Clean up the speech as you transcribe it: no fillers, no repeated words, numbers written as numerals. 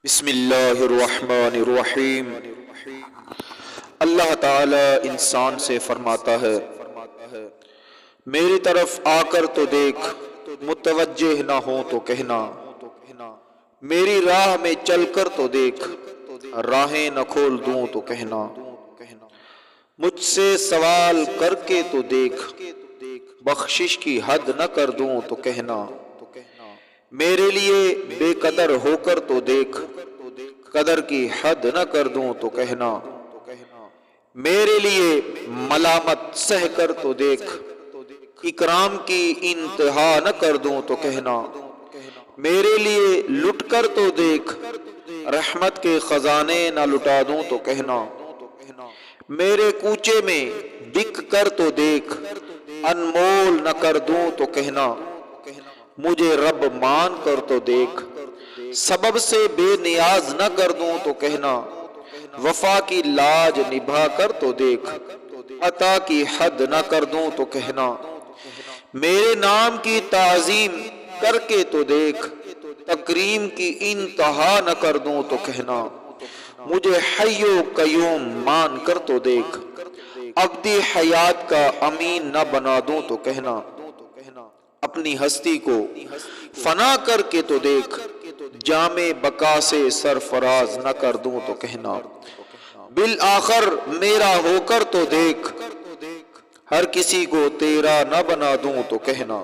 بسم اللہ الرحمن الرحیم۔ اللہ تعالی انسان سے فرماتا ہے، میری طرف آ کر تو دیکھ، متوجہ نہ ہو تو کہنا، میری راہ میں چل کر تو دیکھ، راہیں نہ کھول دوں تو کہنا، مجھ سے سوال کر کے تو دیکھ، بخشش کی حد نہ کر دوں تو کہنا، میرے لیے بے قدر ہو کر تو دیکھ، قدر کی حد نہ کر دوں تو کہنا، میرے لیے ملامت سہ کر تو دیکھ، اکرام کی انتہا نہ کر دوں تو کہنا، میرے لیے لٹ کر تو دیکھ، رحمت کے خزانے نہ لٹا دوں تو کہنا، میرے کوچے میں بک کر تو دیکھ، انمول نہ کر دوں تو کہنا، مجھے رب مان کر تو دیکھ، سبب سے بے نیاز نہ کر دوں تو کہنا، وفا کی لاج نبھا کر تو دیکھ، عطا کی حد نہ کر دوں تو کہنا، میرے نام کی تعظیم کر کے تو دیکھ، تکریم کی انتہا نہ کر دوں تو کہنا، مجھے حی و قیوم مان کر تو دیکھ، ابدی حیات کا امین نہ بنا دوں تو کہنا، اپنی ہستی کو فنا کر کے تو دیکھ، جام بقا سے سرفراز نہ کر دوں تو کہنا، بالآخر میرا ہو کر تو دیکھ، ہر کسی کو تیرا نہ بنا دوں تو کہنا،